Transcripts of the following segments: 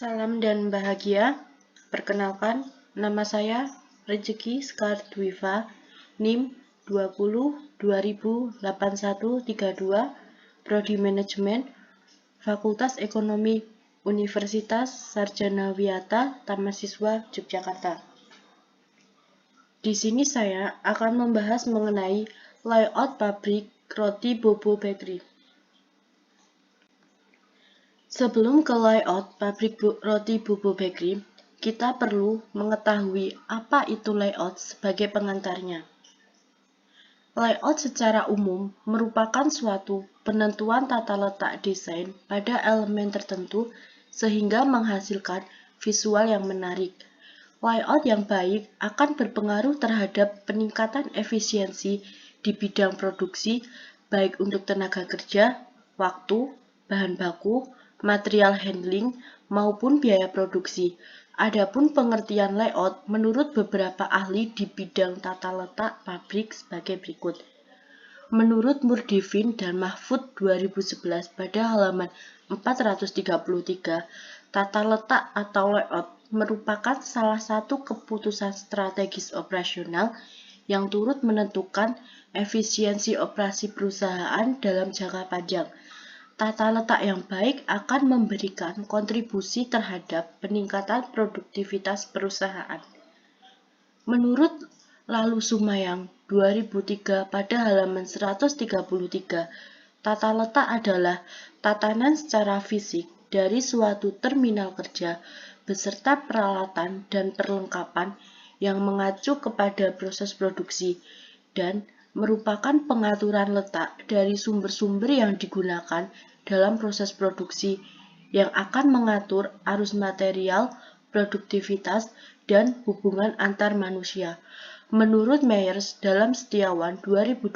Salam dan bahagia. Perkenalkan, nama saya Rezeki Sekar Dwiva, NIM 20 208132, Prodi Manajemen, Fakultas Ekonomi Universitas Sarjana Wiyata Tamasiswa Yogyakarta. Di sini saya akan membahas mengenai layout pabrik roti Bobo Bakery. Sebelum ke layout pabrik roti Bobo Bakery, kita perlu mengetahui apa itu layout sebagai pengantarnya. Layout secara umum merupakan suatu penentuan tata letak desain pada elemen tertentu sehingga menghasilkan visual yang menarik. Layout yang baik akan berpengaruh terhadap peningkatan efisiensi di bidang produksi, baik untuk tenaga kerja, waktu, bahan baku, material handling, maupun biaya produksi. Adapun pengertian layout menurut beberapa ahli di bidang tata letak pabrik sebagai berikut. Menurut Murdivin dan Mahfud 2011 pada halaman 433, tata letak atau layout merupakan salah satu keputusan strategis operasional yang turut menentukan efisiensi operasi perusahaan dalam jangka panjang. Tata letak yang baik akan memberikan kontribusi terhadap peningkatan produktivitas perusahaan. Menurut Lalu Sumayang 2003 pada halaman 133, tata letak adalah tatanan secara fisik dari suatu terminal kerja beserta peralatan dan perlengkapan yang mengacu kepada proses produksi dan merupakan pengaturan letak dari sumber-sumber yang digunakan dalam proses produksi yang akan mengatur arus material, produktivitas, dan hubungan antar manusia. Menurut Meyers dalam Setiawan 2012,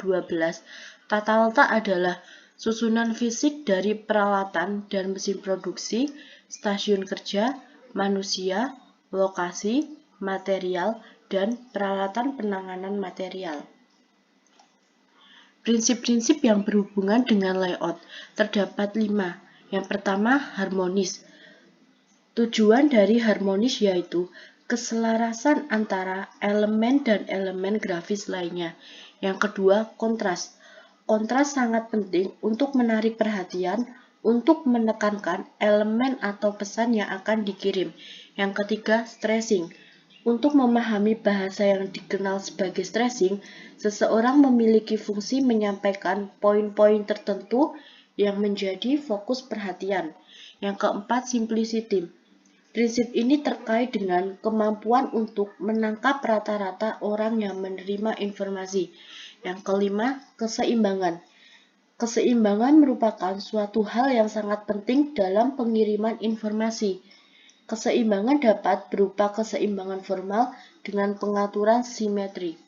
tata letak adalah susunan fisik dari peralatan dan mesin produksi, stasiun kerja, manusia, lokasi, material, dan peralatan penanganan material. Prinsip-prinsip yang berhubungan dengan layout terdapat 5. Yang pertama, harmonis. Tujuan dari harmonis yaitu keselarasan antara elemen dan elemen grafis lainnya. Yang kedua, kontras. Kontras sangat penting untuk menarik perhatian, untuk menekankan elemen atau pesan yang akan dikirim. Yang ketiga, stressing. Untuk memahami bahasa yang dikenal sebagai stressing, seseorang memiliki fungsi menyampaikan poin-poin tertentu yang menjadi fokus perhatian. Yang keempat, simplicity. Prinsip ini terkait dengan kemampuan untuk menangkap rata-rata orang yang menerima informasi. Yang kelima, keseimbangan. Keseimbangan merupakan suatu hal yang sangat penting dalam pengiriman informasi. Keseimbangan dapat berupa keseimbangan formal dengan pengaturan simetri.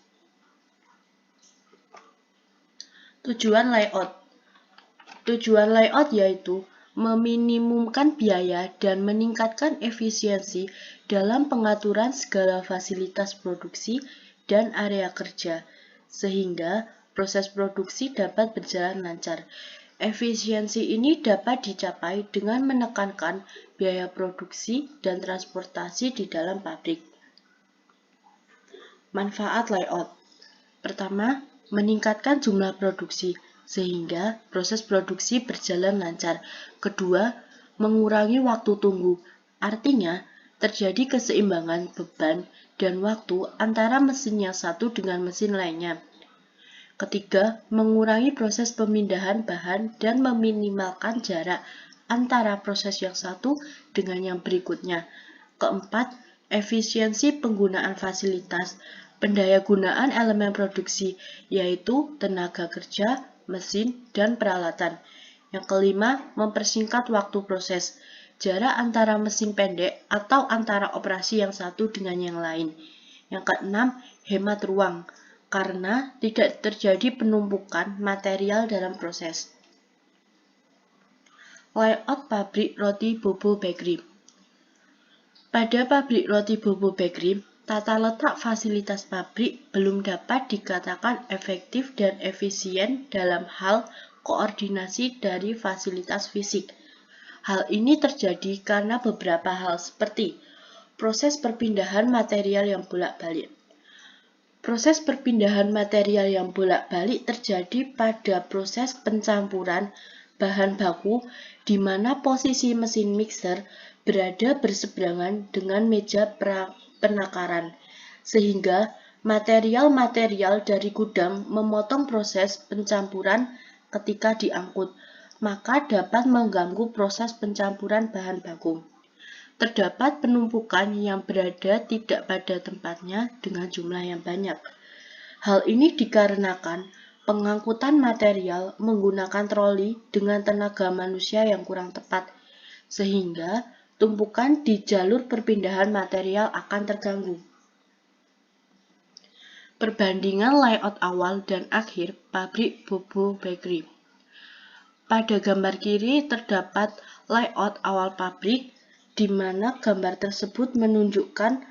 Tujuan layout. Tujuan layout yaitu meminimumkan biaya dan meningkatkan efisiensi dalam pengaturan segala fasilitas produksi dan area kerja, sehingga proses produksi dapat berjalan lancar. Efisiensi ini dapat dicapai dengan menekankan biaya produksi dan transportasi di dalam pabrik. Manfaat layout. Pertama, meningkatkan jumlah produksi, sehingga proses produksi berjalan lancar. Kedua, mengurangi waktu tunggu. Artinya, terjadi keseimbangan beban dan waktu antara mesin yang satu dengan mesin lainnya. Ketiga, mengurangi proses pemindahan bahan dan meminimalkan jarak antara proses yang satu dengan yang berikutnya. Keempat, efisiensi penggunaan fasilitas, pendayagunaan elemen produksi, yaitu tenaga kerja, mesin, dan peralatan. Yang kelima, mempersingkat waktu proses, jarak antara mesin pendek atau antara operasi yang satu dengan yang lain. Yang keenam, hemat ruang, karena tidak terjadi penumpukan material dalam proses. Layout pabrik roti Bobo Bakery. Pada pabrik roti Bobo Bakery, tata letak fasilitas pabrik belum dapat dikatakan efektif dan efisien dalam hal koordinasi dari fasilitas fisik. Hal ini terjadi karena beberapa hal seperti proses perpindahan material yang bolak-balik. Proses perpindahan material yang bolak-balik terjadi pada proses pencampuran bahan baku di mana posisi mesin mixer berada berseberangan dengan meja penakaran, sehingga material-material dari gudang memotong proses pencampuran ketika diangkut, maka dapat mengganggu proses pencampuran bahan baku. Terdapat penumpukan yang berada tidak pada tempatnya dengan jumlah yang banyak. Hal ini dikarenakan pengangkutan material menggunakan troli dengan tenaga manusia yang kurang tepat, sehingga tumpukan di jalur perpindahan material akan terganggu. Perbandingan layout awal dan akhir pabrik Bobo Bakery. Pada gambar kiri terdapat layout awal pabrik, di mana gambar tersebut menunjukkan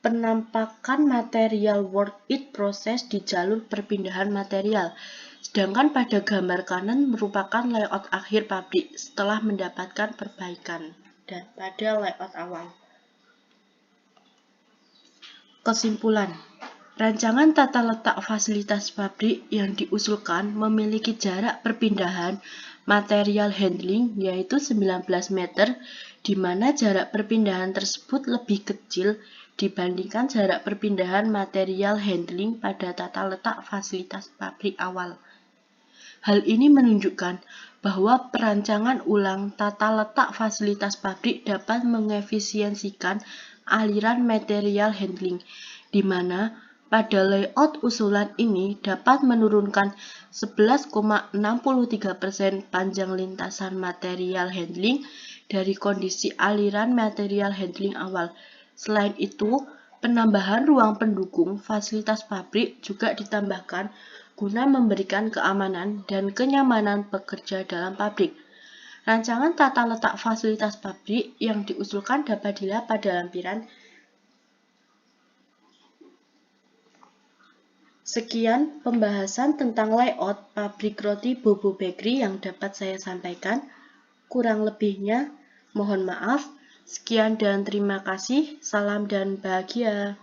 penampakan material work it proses di jalur perpindahan material. Sedangkan pada gambar kanan merupakan layout akhir pabrik setelah mendapatkan perbaikan dan pada layout awal. Kesimpulan, rancangan tata letak fasilitas pabrik yang diusulkan memiliki jarak perpindahan material handling yaitu 19 meter, di mana jarak perpindahan tersebut lebih kecil dibandingkan jarak perpindahan material handling pada tata letak fasilitas pabrik awal. Hal ini menunjukkan bahwa perancangan ulang tata letak fasilitas pabrik dapat mengefisiensikan aliran material handling, di mana pada layout usulan ini dapat menurunkan 11,63% panjang lintasan material handling dari kondisi aliran material handling awal. Selain itu, penambahan ruang pendukung fasilitas pabrik juga ditambahkan guna memberikan keamanan dan kenyamanan pekerja dalam pabrik. Rancangan tata letak fasilitas pabrik yang diusulkan dapat dilihat pada lampiran. Sekian pembahasan tentang layout pabrik roti Bobo Bakery yang dapat saya sampaikan. Kurang lebihnya, mohon maaf. Sekian dan terima kasih. Salam dan bahagia.